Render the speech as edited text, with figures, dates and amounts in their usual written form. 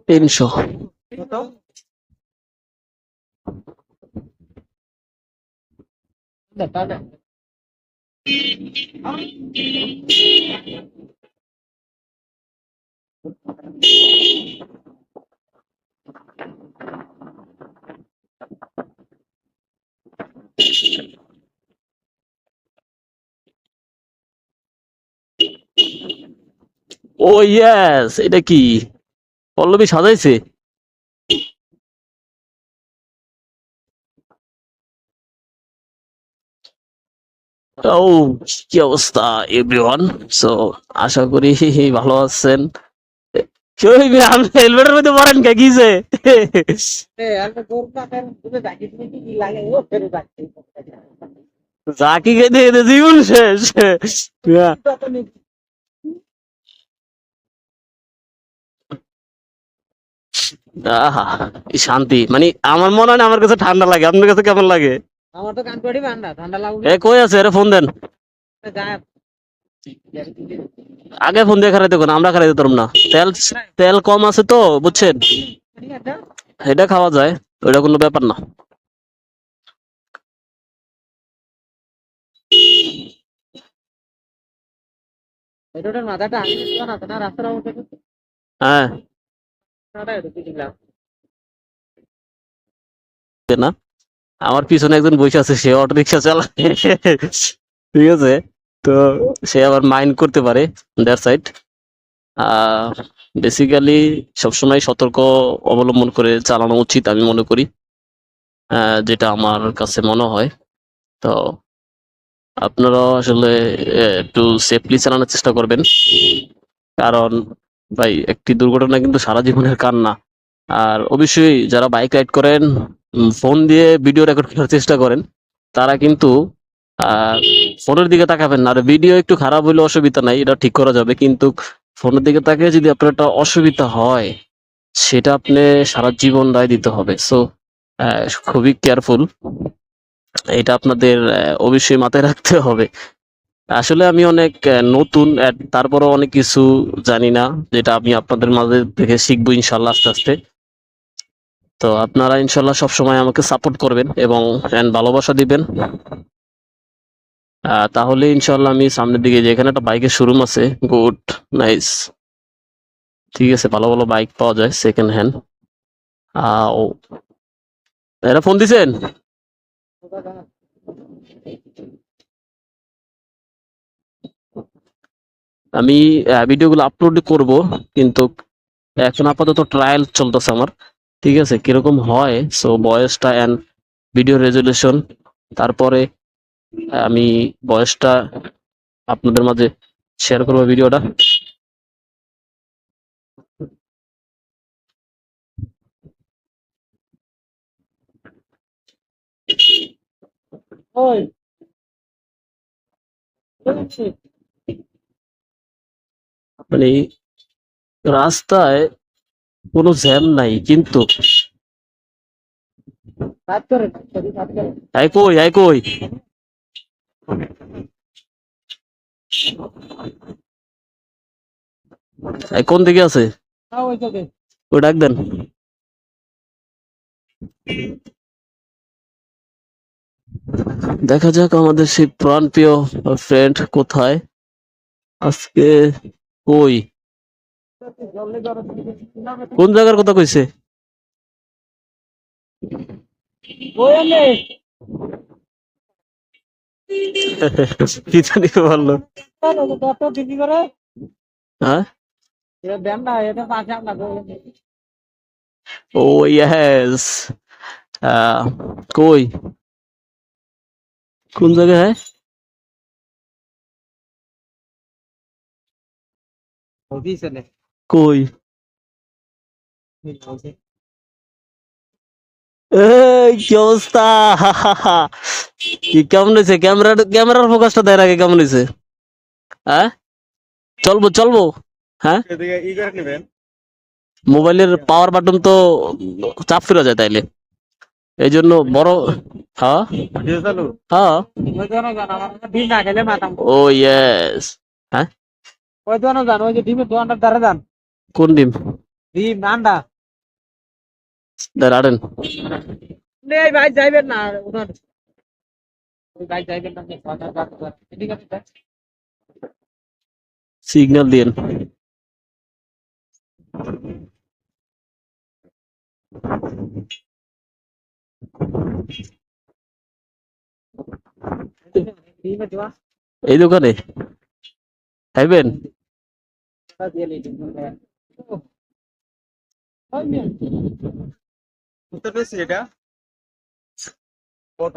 300 ও yes, এটা কি পল্লবী সাজাইছে? ও কি অবস্থা এভরিওয়ান, সো আশা করি ভালো আছেন। কই ভাই, আপনি হেলমেটের মধ্যে পড়েন কে কিছে? জাকি খেতে খেতে জীবন শেষ। আহা, কি শান্তি। মানে আমার মনে হয় না, আমার কাছে ঠান্ডা লাগে। আপনার কাছে কেমন লাগে? আমার তো কান পড়ি ঠান্ডা ঠান্ডা লাগবে। এ কই আছে? এরে ফোন দেন। আগে ফোন দিয়ে খারাইতে কোন, আমরা খারাইতে পারব না। তেল তেল কম আছে তো, বুঝছেন? এটা খাওয়া যায়, ওইটা কোনো ব্যাপার না। এটার মাথাটা আগে দিও না, না রাস্তার মধ্যে হ্যাঁ নাটা ঢুকে দিলাম না, আমার পিছনে একজন বসে আছে, সে অটো রিক্সা চালায়। ঠিক আছে, তো সে আবার মাইন্ড করতে পারে, দ্যাট সাইড। বেসিক্যালি সবসময় সতর্ক অবলম্বন করে চালানো উচিত আমি মনে করি, যেটা আমার কাছে মনে হয়। তো আপনারা আসলে একটু সেফলি চালানোর চেষ্টা করবেন, কারণ ভাই একটি দুর্ঘটনা কিন্তু সারা জীবনের কান্না। আর অবশ্যই যারা বাইক রাইড করেন, ফোন দিয়ে ভিডিও রেকর্ড করার চেষ্টা করেন, তারা কিন্তু ফোনের দিকে তাকাবেন না। আর ভিডিও একটু খারাপ হলে অসুবিধা নাই, এটা ঠিক করা যাবে, কিন্তু ফোনের দিকে তাকিয়ে যদি আপনার একটা অসুবিধা হয়, সেটা আপনি সারা জীবন দায় দিতে হবে। সো খুবই কেয়ারফুল, এটা আপনাদের অবশ্যই মাথায় রাখতে হবে। আসলে আমি অনেক নতুন, তারপরও অনেক কিছু জানি না, যেটা আমি আপনাদের মাঝে থেকে শিখবো ইনশাল্লাহ আস্তে আস্তে। তো আপনারা ইনশাল্লাহ সবসময় আমাকে সাপোর্ট করবেন এবং ভালোবাসা দিবেন, তাহলে ইনশাল্লাহ আমি সামনের দিকে, যেখানে একটা বাইকের শোরুম আছে, গুড, নাইস, ঠিক আছে, ভালো ভালো বাইক পাওয়া যায় সেকেন্ড হ্যান্ড। ও এরা ফোন দিছেন? আমি ভিডিওগুলো আপলোড করব, কিন্তু এখন আপাতত ট্রায়াল চলতেছে আমার। ঠিক আছে, কিরকম হয়, সো ভয়েসটা অ্যান্ড ভিডিও রেজুলেশন, তারপরে আমি ভয়েসটা আপনাদের মাঝে শেয়ার করবো ভিডিওটা। ওই মানে রাস্তায় কোনো জ্যাম নাই, কিন্তু কাজ করে কাজ করে আই কই কোন দিকে আছে? না ওই তো ও ডাক দেন। দেখা যাক আমাদের সেই প্রাণপ্রিয় ফ্রেন্ড কোথায় আজকে। কই, কোন জায়গার কথা কইছে? কি জানি বললো। হ্যাঁ, ও ইয়েস, কই, কোন জায়গায়? কই, এই কি অবস্থা? কি কেমন হয়েছে? ক্যামেরার ফোকাসটা দেয় আগে কেমন হয়েছে? হ্যাঁ, চলবো চলবো। হ্যাঁ, মোবাইলের পাওয়ার বাটন তো চাপ ফিরে যায় তাইলে, এই জন্য বড়। হ্যাঁ হ্যাঁ, ও ইয়েস। হ্যাঁ, ওই দোকানে যান, ওই যে ডিমের দোকানটার ধারে যান। কোন ডিম? ডিম আন্ডা দাঁড়ান। নেই ভাই যাইবেন না উনার ওই ভাই যাইবেন না ঠিক আছে সিগন্যাল দিয়েন। ডিমে দেওয়া এই দোকানে খাইবেন? দিয়ে নেই ডিম বুঝতে পেরেছি এটা কত